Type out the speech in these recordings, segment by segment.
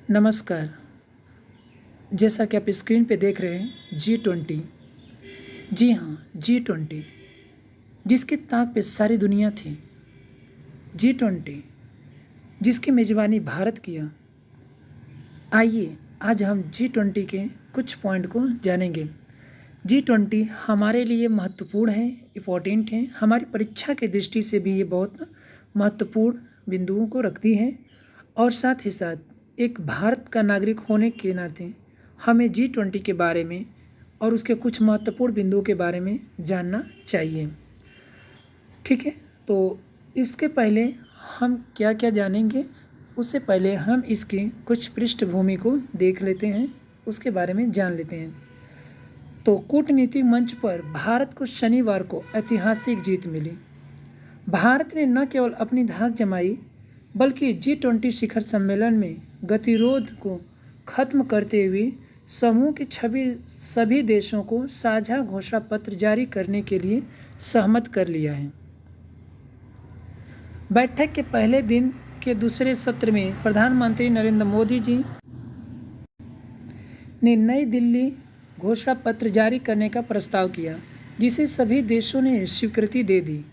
नमस्कार। जैसा कि आप स्क्रीन पे देख रहे हैं G20। जी हाँ, G20 जिसकी ताक पे सारी दुनिया थी। G20 जिसकी मेज़बानी भारत किया। आइए आज हम G20 के कुछ पॉइंट को जानेंगे। G20 हमारे लिए महत्वपूर्ण है, इम्पोर्टेंट है। हमारी परीक्षा की दृष्टि से भी ये बहुत महत्वपूर्ण बिंदुओं को रखती है और साथ ही साथ एक भारत का नागरिक होने के नाते हमें G20 के बारे में और उसके कुछ महत्वपूर्ण बिंदुओं के बारे में जानना चाहिए। ठीक है, तो इसके पहले हम क्या क्या जानेंगे, उससे पहले हम इसकी कुछ पृष्ठभूमि को देख लेते हैं, उसके बारे में जान लेते हैं। तो कूटनीतिक मंच पर भारत को शनिवार को ऐतिहासिक जीत मिली। भारत ने न केवल अपनी धाक जमाई बल्कि G20 शिखर सम्मेलन में गतिरोध को खत्म करते हुए समूह के सभी देशों को साझा घोषणा पत्र जारी करने के लिए सहमत कर लिया है। बैठक के पहले दिन के दूसरे सत्र में प्रधानमंत्री नरेंद्र मोदी जी ने नई दिल्ली घोषणा पत्र जारी करने का प्रस्ताव किया, जिसे सभी देशों ने स्वीकृति दे दी।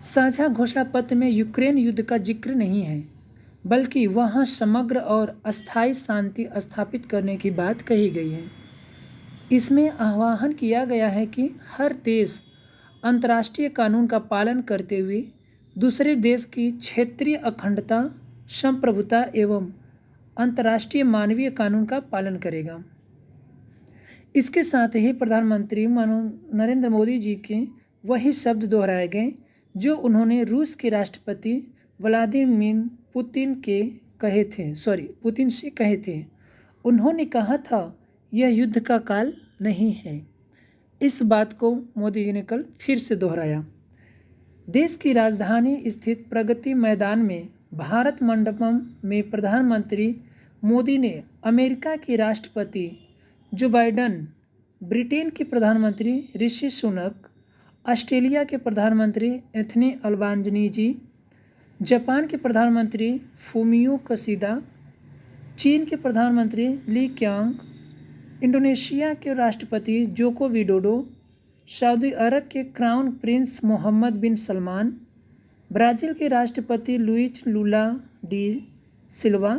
साझा घोषणा पत्र में यूक्रेन युद्ध का जिक्र नहीं है, बल्कि वहां समग्र और अस्थायी शांति स्थापित करने की बात कही गई है। इसमें आह्वान किया गया है कि हर देश अंतर्राष्ट्रीय कानून का पालन करते हुए दूसरे देश की क्षेत्रीय अखंडता, संप्रभुता एवं अंतर्राष्ट्रीय मानवीय कानून का पालन करेगा। इसके साथ ही प्रधानमंत्री नरेंद्र मोदी जी के वही शब्द दोहराए गए जो उन्होंने रूस के राष्ट्रपति व्लादिमीर पुतिन से कहे थे। उन्होंने कहा था, यह युद्ध का काल नहीं है। इस बात को मोदी जी ने कल फिर से दोहराया। देश की राजधानी स्थित प्रगति मैदान में भारत मंडपम में प्रधानमंत्री मोदी ने अमेरिका के राष्ट्रपति जो बाइडेन, ब्रिटेन के प्रधानमंत्री ऋषि सुनक, ऑस्ट्रेलिया के प्रधानमंत्री एंथनी अल्बानीजी, जापान के प्रधानमंत्री फूमियो किशिदा, चीन के प्रधानमंत्री ली क्यांग, इंडोनेशिया के राष्ट्रपति जोको विडोडो, सऊदी अरब के क्राउन प्रिंस मोहम्मद बिन सलमान, ब्राज़ील के राष्ट्रपति लुइज लूला डी सिल्वा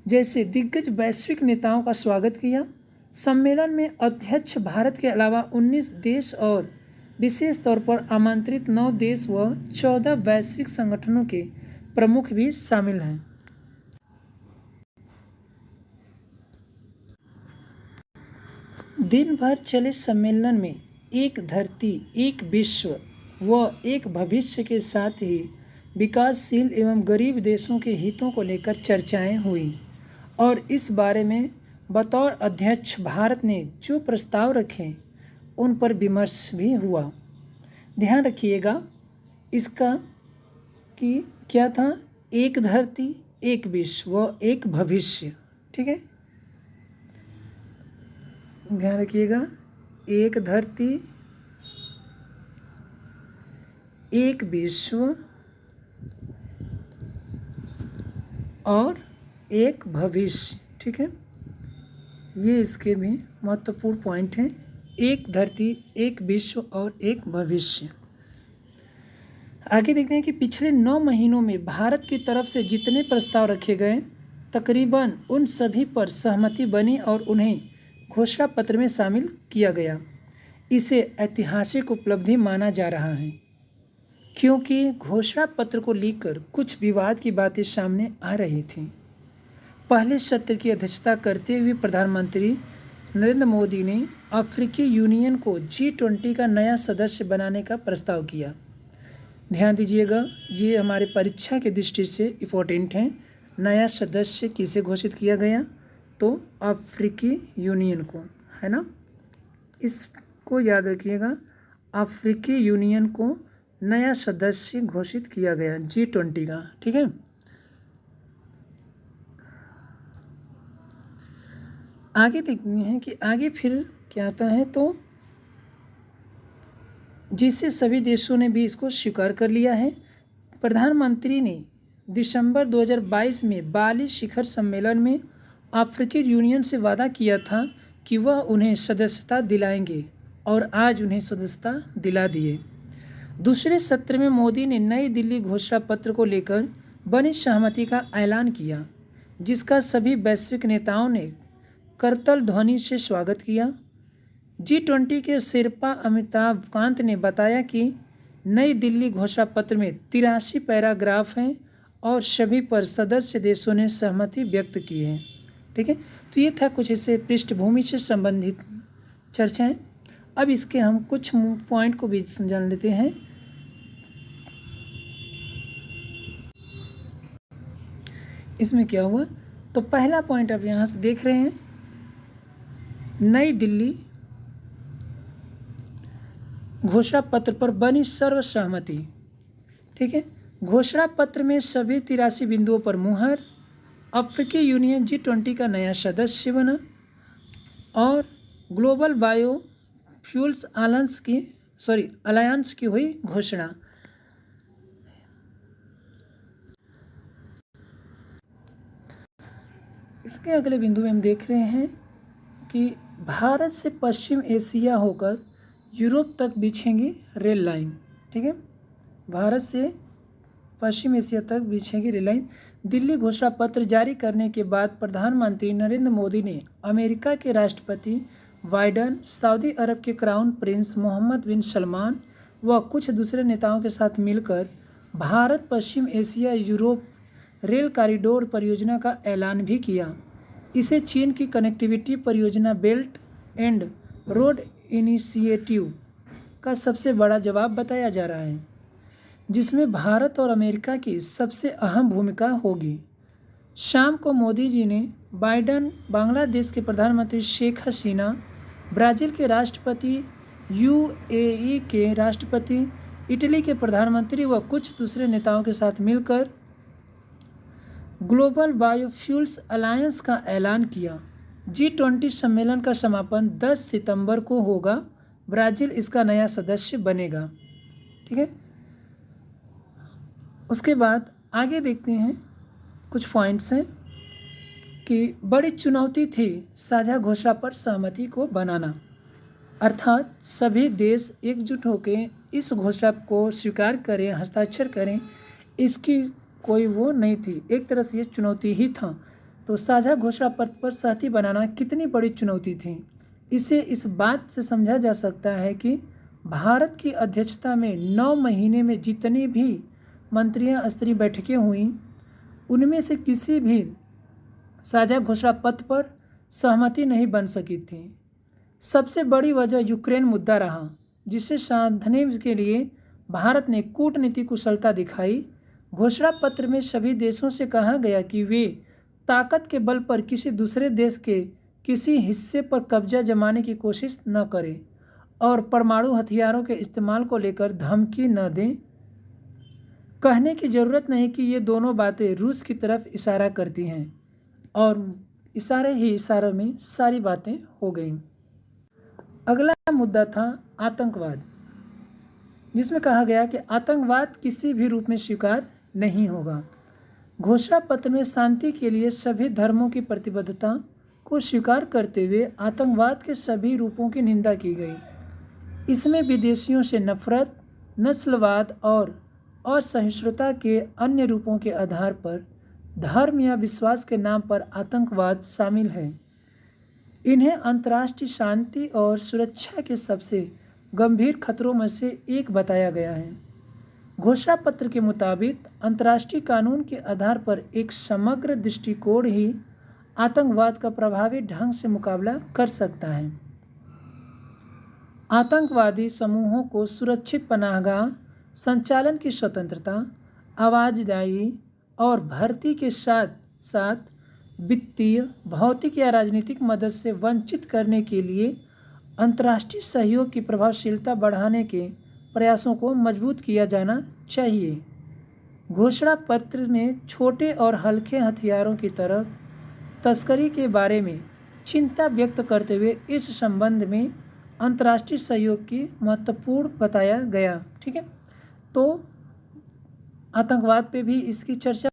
जैसे दिग्गज वैश्विक नेताओं का स्वागत किया। सम्मेलन में अध्यक्ष भारत के अलावा 19 देश और विशेष तौर पर आमंत्रित 9 देश व 14 वैश्विक संगठनों के प्रमुख भी शामिल हैं। दिन भर चले सम्मेलन में एक धरती, एक विश्व व एक भविष्य के साथ ही विकासशील एवं गरीब देशों के हितों को लेकर चर्चाएं हुई और इस बारे में बतौर अध्यक्ष भारत ने जो प्रस्ताव रखे उन पर विमर्श भी हुआ। ध्यान रखिएगा इसका कि क्या था, एक धरती, एक विश्व व एक भविष्य। ठीक है, ध्यान रखिएगा, एक धरती, एक विश्व और एक भविष्य। ठीक है, ये इसके भी महत्वपूर्ण पॉइंट हैं। एक धरती, एक विश्व और एक भविष्य। आगे देखते हैं कि पिछले 9 महीनों में भारत की तरफ से जितने प्रस्ताव रखे गए तकरीबन उन सभी पर सहमति बनी और उन्हें घोषणा पत्र में शामिल किया गया। इसे ऐतिहासिक उपलब्धि माना जा रहा है क्योंकि घोषणा पत्र को लेकर कुछ विवाद की बातें सामने आ रही थी। पहले सत्र की अध्यक्षता करते हुए प्रधानमंत्री नरेंद्र मोदी ने अफ्रीकी यूनियन को G20 का नया सदस्य बनाने का प्रस्ताव किया। ध्यान दीजिएगा, ये हमारे परीक्षा की दृष्टि से इम्पोर्टेंट है। नया सदस्य किसे घोषित किया गया, तो अफ्रीकी यूनियन को, है ना, इसको याद रखिएगा। अफ्रीकी यूनियन को नया सदस्य घोषित किया गया G20 का। ठीक है, आगे देखते हैं कि आगे फिर क्या आता है। तो जिससे सभी देशों ने भी इसको स्वीकार कर लिया है। प्रधानमंत्री ने दिसंबर 2022 में बाली शिखर सम्मेलन में अफ्रीकी यूनियन से वादा किया था कि वह उन्हें सदस्यता दिलाएंगे और आज उन्हें सदस्यता दिला दिए। दूसरे सत्र में मोदी ने नई दिल्ली घोषणा पत्र को लेकर बनी सहमति का ऐलान किया, जिसका सभी वैश्विक नेताओं ने करतल ध्वनि से स्वागत किया। G20 के शेरपा अमिताभ कांत ने बताया कि नई दिल्ली घोषणा पत्र में 83 पैराग्राफ हैं और सभी पर सदस्य देशों ने सहमति व्यक्त की है। ठीक है, तो ये था कुछ इससे पृष्ठभूमि से संबंधित चर्चाएं। अब इसके हम कुछ पॉइंट को भी जान लेते हैं। इसमें क्या हुआ, तो पहला पॉइंट आप यहाँ से देख रहे हैं, नई दिल्ली घोषणा पत्र पर बनी सर्वसहमति। ठीक है, घोषणा पत्र में सभी 83 बिंदुओं पर मुहर। अफ्रीकी यूनियन G20 का नया सदस्य बना और ग्लोबल बायो फ्यूल्स अलायंस की हुई घोषणा। इसके अगले बिंदु में हम देख रहे हैं कि भारत से पश्चिम एशिया होकर यूरोप तक बिछेंगी रेल लाइन। ठीक है, भारत से पश्चिम एशिया तक बिछेगी रेल लाइन। दिल्ली घोषणा पत्र जारी करने के बाद प्रधानमंत्री नरेंद्र मोदी ने अमेरिका के राष्ट्रपति बाइडेन, सऊदी अरब के क्राउन प्रिंस मोहम्मद बिन सलमान व कुछ दूसरे नेताओं के साथ मिलकर भारत पश्चिम एशिया यूरोप रेल कॉरिडोर परियोजना का ऐलान भी किया। इसे चीन की कनेक्टिविटी परियोजना बेल्ट एंड रोड इनिशिएटिव का सबसे बड़ा जवाब बताया जा रहा है, जिसमें भारत और अमेरिका की सबसे अहम भूमिका होगी। शाम को मोदी जी ने बाइडेन, बांग्लादेश के प्रधानमंत्री शेख हसीना, ब्राज़ील के राष्ट्रपति, UAE के राष्ट्रपति, इटली के प्रधानमंत्री व कुछ दूसरे नेताओं के साथ मिलकर ग्लोबल बायोफ्यूल्स अलायंस का ऐलान किया। G20 सम्मेलन का समापन 10 सितंबर को होगा। ब्राज़ील इसका नया सदस्य बनेगा। ठीक है, उसके बाद आगे देखते हैं कुछ पॉइंट्स हैं कि बड़ी चुनौती थी साझा घोषणा पर सहमति को बनाना, अर्थात सभी देश एकजुट होकर इस घोषणा को स्वीकार करें, हस्ताक्षर करें, इसकी कोई वो नहीं थी। एक तरह से ये चुनौती ही था। तो साझा घोषणा पत्र पर सहमति बनाना कितनी बड़ी चुनौती थी, इसे इस बात से समझा जा सकता है कि भारत की अध्यक्षता में 9 महीने में जितनी भी मंत्रियों स्तरीय बैठकें हुई, उनमें से किसी भी साझा घोषणा पत्र पर सहमति नहीं बन सकी थी। सबसे बड़ी वजह यूक्रेन मुद्दा रहा, जिसे साधने के लिए भारत ने कूटनीतिक कुशलता दिखाई। घोषणा पत्र में सभी देशों से कहा गया कि वे ताकत के बल पर किसी दूसरे देश के किसी हिस्से पर कब्जा जमाने की कोशिश न करें और परमाणु हथियारों के इस्तेमाल को लेकर धमकी न दें। कहने की ज़रूरत नहीं कि ये दोनों बातें रूस की तरफ इशारा करती हैं और इशारे ही इशारों में सारी बातें हो गईं। अगला मुद्दा था आतंकवाद, जिसमें कहा गया कि आतंकवाद किसी भी रूप में स्वीकार नहीं होगा। घोषणा पत्र में शांति के लिए सभी धर्मों की प्रतिबद्धता को स्वीकार करते हुए आतंकवाद के सभी रूपों की निंदा की गई। इसमें विदेशियों से नफरत, नस्लवाद और असहिष्णुता के अन्य रूपों के आधार पर धर्म या विश्वास के नाम पर आतंकवाद शामिल है। इन्हें अंतर्राष्ट्रीय शांति और सुरक्षा के सबसे गंभीर खतरों में से एक बताया गया है। घोषणा पत्र के मुताबिक अंतर्राष्ट्रीय कानून के आधार पर एक समग्र दृष्टिकोण ही आतंकवाद का प्रभावी ढंग से मुकाबला कर सकता है। आतंकवादी समूहों को सुरक्षित पनाहगाह, संचालन की स्वतंत्रता, आवाज़दाही और भर्ती के साथ साथ वित्तीय, भौतिक या राजनीतिक मदद से वंचित करने के लिए अंतर्राष्ट्रीय सहयोग की प्रभावशीलता बढ़ाने के प्रयासों को मजबूत किया जाना चाहिए। घोषणा पत्र में छोटे और हल्के हथियारों की तरफ तस्करी के बारे में चिंता व्यक्त करते हुए इस संबंध में अंतर्राष्ट्रीय सहयोग की महत्वपूर्ण बताया गया। ठीक है, तो आतंकवाद पे भी इसकी चर्चा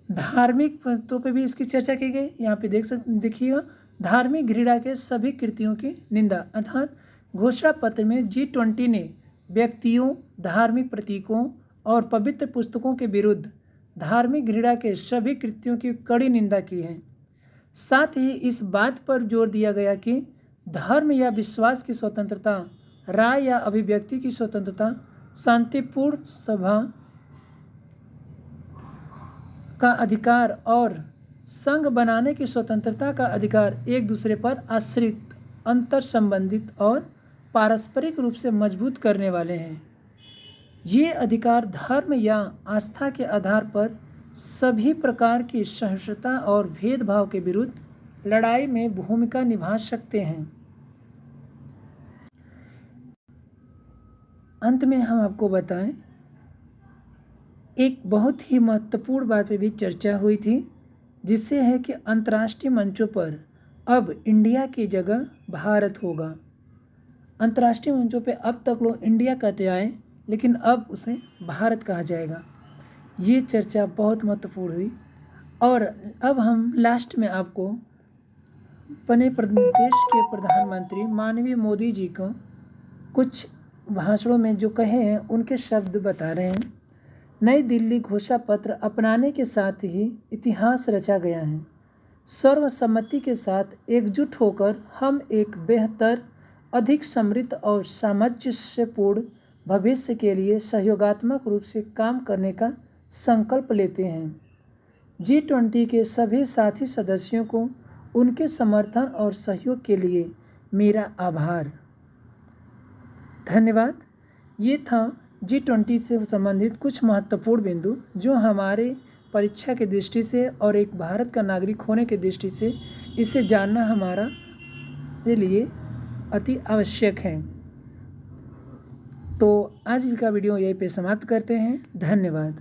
धार्मिक तौर पे भी इसकी चर्चा की गई। यहाँ पे देखिएगा, धार्मिक घृणा के सभी कृत्यों की निंदा, अर्थात घोषणा पत्र में G20 ने व्यक्तियों, धार्मिक प्रतीकों और पवित्र पुस्तकों के विरुद्ध धार्मिक घृणा के सभी कृत्यों की कड़ी निंदा की है। साथ ही इस बात पर जोर दिया गया कि धर्म या विश्वास की स्वतंत्रता, राय या अभिव्यक्ति की स्वतंत्रता, शांतिपूर्ण सभा का अधिकार और संघ बनाने की स्वतंत्रता का अधिकार एक दूसरे पर आश्रित, अंतर संबंधित और पारस्परिक रूप से मजबूत करने वाले हैं। ये अधिकार धर्म या आस्था के आधार पर सभी प्रकार की सहिष्णुता और भेदभाव के विरुद्ध लड़ाई में भूमिका निभा सकते हैं। अंत में हम आपको बताएं, एक बहुत ही महत्वपूर्ण बात पे भी चर्चा हुई थी, जिससे है कि अंतर्राष्ट्रीय मंचों पर अब इंडिया की जगह भारत होगा। अंतर्राष्ट्रीय मंचों पे अब तक लोग इंडिया कहते आए, लेकिन अब उसे भारत कहा जाएगा। ये चर्चा बहुत महत्वपूर्ण हुई। और अब हम लास्ट में आपको अपने देश के प्रधानमंत्री माननीय मोदी जी को कुछ भाषणों में जो कहे हैं उनके शब्द बता रहे हैं। नई दिल्ली घोषणा पत्र अपनाने के साथ ही इतिहास रचा गया है। सर्वसम्मति के साथ एकजुट होकर हम एक बेहतर, अधिक समृद्ध और सामंजस्यपूर्ण भविष्य के लिए सहयोगात्मक रूप से काम करने का संकल्प लेते हैं। G20 के सभी साथी सदस्यों को उनके समर्थन और सहयोग के लिए मेरा आभार। धन्यवाद। ये था G20 से संबंधित कुछ महत्वपूर्ण बिंदु जो हमारे परीक्षा की दृष्टि से और एक भारत का नागरिक होने की दृष्टि से इसे जानना हमारे लिए अति आवश्यक है। तो आज का वीडियो यहीं पे समाप्त करते हैं। धन्यवाद।